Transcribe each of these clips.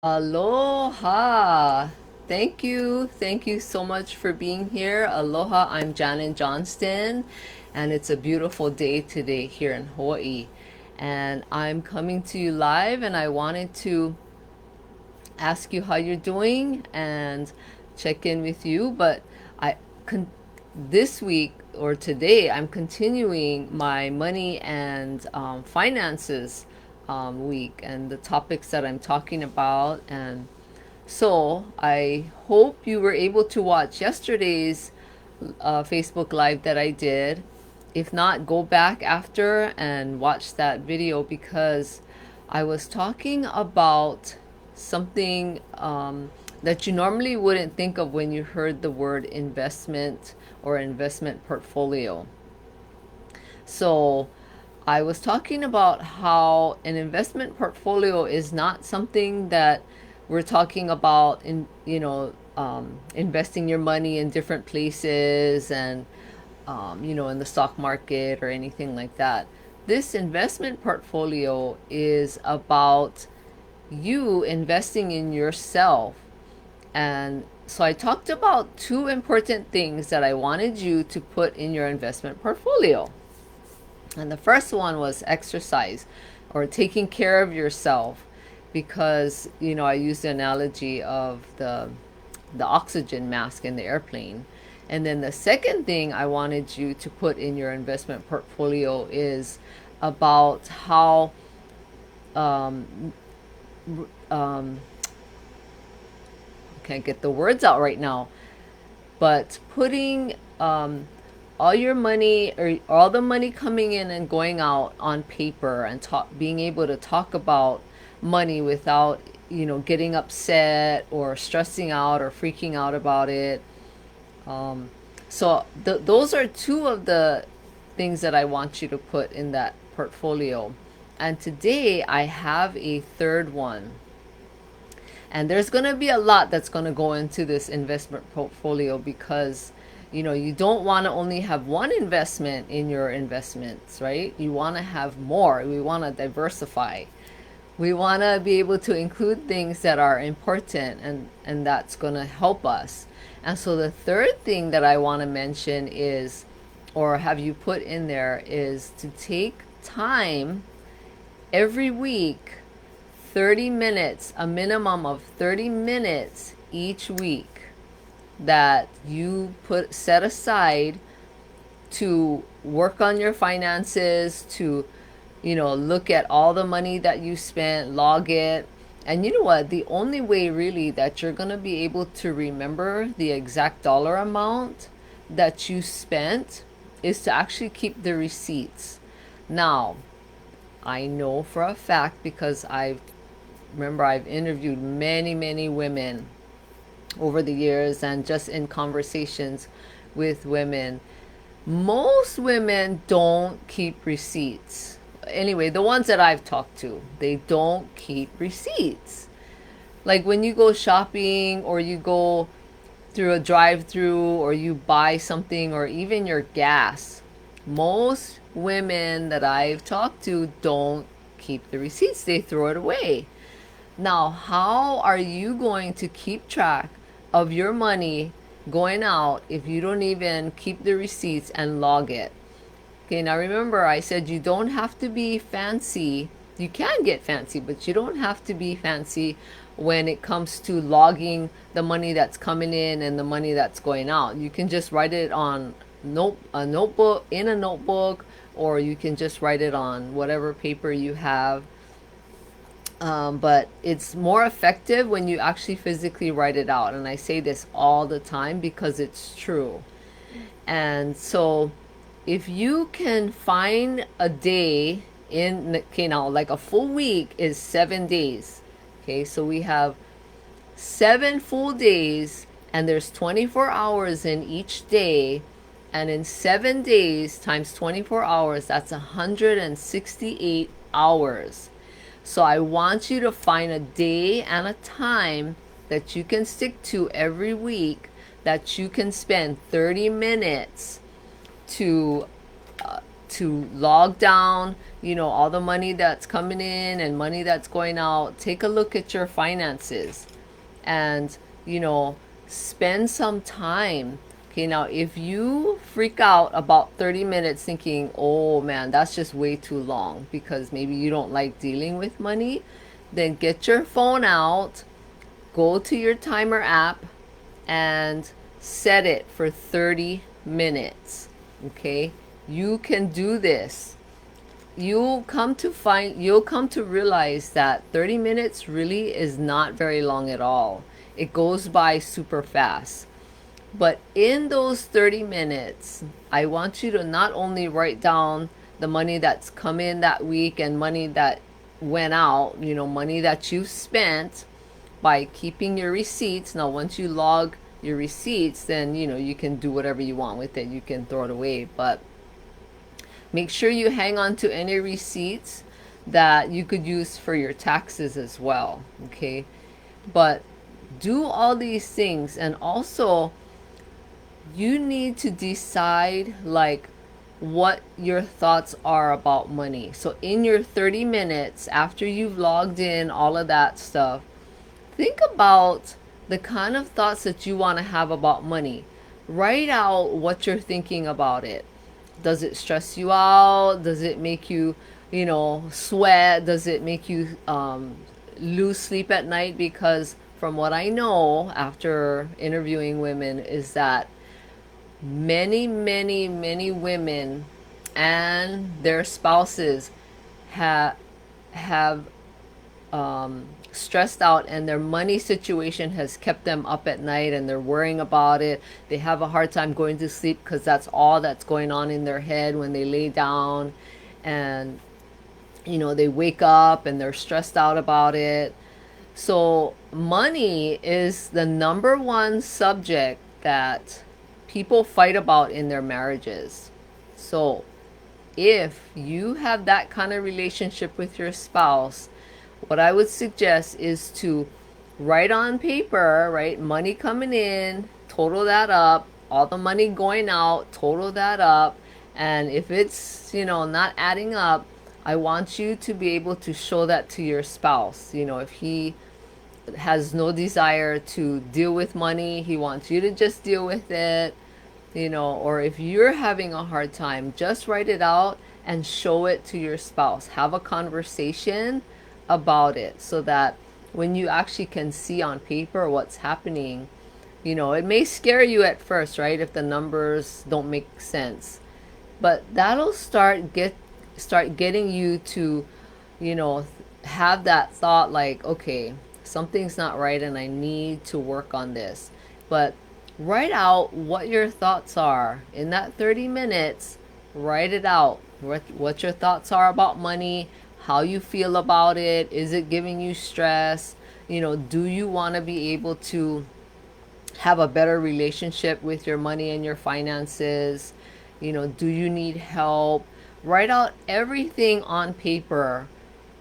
Aloha. Thank you. Thank you so much for being here. Aloha. I'm Janet Johnston, and it's a beautiful day today here in Hawaii. And I'm coming to you live, and I wanted to ask you how you're doing and check in with you. But I con- this week or today, I'm continuing my money and finances week and the topics that I'm talking about. And so I hope you were able to watch yesterday's Facebook Live that I did. If not, go back after and watch that video because I was talking about something that you normally wouldn't think of when you heard the word investment or investment portfolio. So I was talking about how an investment portfolio is not something that we're talking about investing your money in different places and in the stock market or anything like that. This investment portfolio is about you investing in yourself. And so I talked about two important things that I wanted you to put in your investment portfolio. And the first one was exercise or taking care of yourself because, I used the analogy of the oxygen mask in the airplane. And then the second thing I wanted you to put in your investment portfolio is about how um, I can't get the words out right now, but putting all your money or all the money coming in and going out on paper and being able to talk about money without getting upset or stressing out or freaking out about it. Those are two of the things that I want you to put in that portfolio. And today I have a third one. And there's going to be a lot that's going to go into this investment portfolio because you don't want to only have one investment in your investments, right? You want to have more. We want to diversify. We want to be able to include things that are important and that's going to help us. And so the third thing that I want to mention is, or have you put in there, is to take time every week, 30 minutes, a minimum of 30 minutes each week that you set aside to work on your finances, to look at all the money that you spent, log it. And you know what? The only way really that you're going to be able to remember the exact dollar amount that you spent is to actually keep the receipts. Now, I know for a fact because I've interviewed many, many women over the years and just in conversations with women. Most women don't keep receipts. Anyway, the ones that I've talked to, they don't keep receipts. Like when you go shopping or you go through a drive-through or you buy something or even your gas, most women that I've talked to don't keep the receipts. They throw it away. Now, how are you going to keep track of your money going out if you don't even keep the receipts and log it? Okay, now remember I said you don't have to be fancy. You can get fancy, but you don't have to be fancy when it comes to logging the money that's coming in and the money that's going out. You can just write it on a notebook, or you can just write it on whatever paper you have. But it's more effective when you actually physically write it out. And I say this all the time because it's true. And so if you can find a day okay, now like a full week is 7 days. Okay, so we have 7 full days and there's 24 hours in each day. And in 7 days times 24 hours, that's 168 hours. So I want you to find a day and a time that you can stick to every week that you can spend 30 minutes to to log down, all the money that's coming in and money that's going out. Take a look at your finances and, spend some time. Okay, now if you freak out about 30 minutes thinking, oh man, that's just way too long because maybe you don't like dealing with money, then get your phone out, go to your timer app, and set it for 30 minutes. Okay, you can do this. You'll come to realize that 30 minutes really is not very long at all. It goes by super fast. But in those 30 minutes, I want you to not only write down the money that's come in that week and money that went out, money that you've spent by keeping your receipts. Now, once you log your receipts, then, you can do whatever you want with it. You can throw it away. But make sure you hang on to any receipts that you could use for your taxes as well. Okay. But do all these things, and also you need to decide like what your thoughts are about money. So in your 30 minutes after you've logged in all of that stuff, think about the kind of thoughts that you want to have about money. Write out what you're thinking about it. Does it stress you out? Does it make you, sweat? Does it make you lose sleep at night? Because from what I know after interviewing women is that many, many, many women and their spouses have stressed out, and their money situation has kept them up at night, and they're worrying about it. They have a hard time going to sleep because that's all that's going on in their head when they lay down, and they wake up and they're stressed out about it. So money is the number one subject that people fight about in their marriages. So if you have that kind of relationship with your spouse, what I would suggest is to write on paper, right? Money coming in, total that up. All the money going out, total that up. And if it's, not adding up, I want you to be able to show that to your spouse. If he has no desire to deal with money, he wants you to just deal with it, or if you're having a hard time, just write it out and show it to your spouse. Have a conversation about it so that when you actually can see on paper what's happening, it may scare you at first, right? If the numbers don't make sense, but that'll start getting you to, have that thought like, okay, something's not right and I need to work on this. But write out what your thoughts are in that 30 minutes. Write it out. What your thoughts are about money, how you feel about it. Is it giving you stress? Do you want to be able to have a better relationship with your money and your finances? Do you need help? Write out everything on paper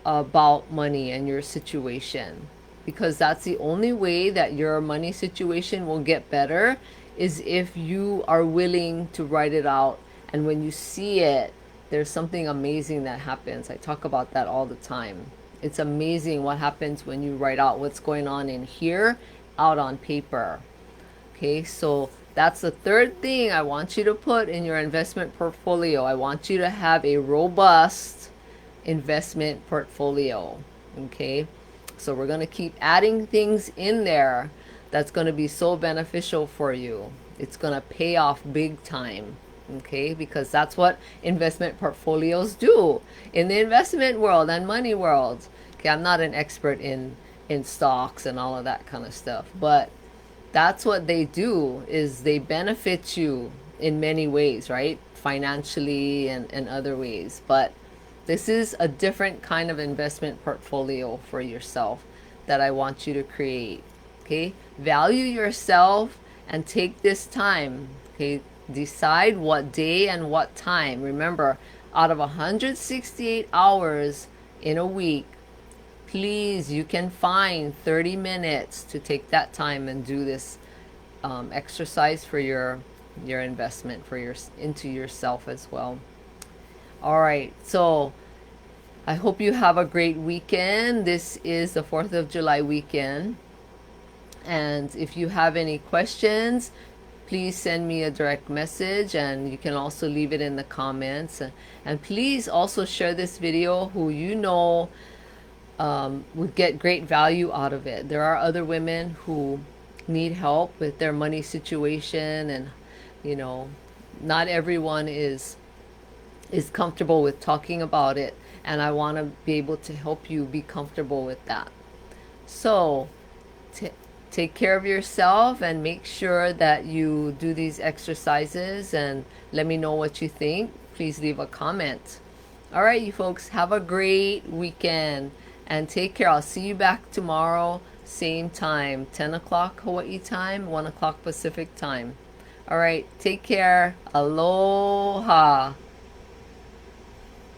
about money and your situation, because that's the only way that your money situation will get better, is if you are willing to write it out. And when you see it, there's something amazing that happens. I talk about that all the time. It's amazing what happens when you write out what's going on in here out on paper. Okay, so that's the third thing I want you to put in your investment portfolio. I want you to have a robust investment portfolio. Okay, so we're going to keep adding things in there that's going to be so beneficial for you. It's going to pay off big time. Okay, because that's what investment portfolios do in the investment world and money world. Okay, I'm not an expert in stocks and all of that kind of stuff, but that's what they do, is they benefit you in many ways, right? Financially and other ways. But this is a different kind of investment portfolio for yourself that I want you to create. Okay, value yourself and take this time. Okay, decide what day and what time. Remember, out of 168 hours in a week, please, you can find 30 minutes to take that time and do this exercise for your investment, into yourself as well. All right. So I hope you have a great weekend. This is the 4th of July weekend. And if you have any questions, please send me a direct message, and you can also leave it in the comments. And please also share this video who you know would get great value out of it. There are other women who need help with their money situation, and you know, not everyone is comfortable with talking about it, and I want to be able to help you be comfortable with that. So take care of yourself and make sure that you do these exercises, and let me know what you think. Please leave a comment. All right, you folks, have a great weekend and take care. I'll see you back tomorrow, same time, 10 o'clock Hawaii time, 1 o'clock Pacific time. All right, take care. Aloha.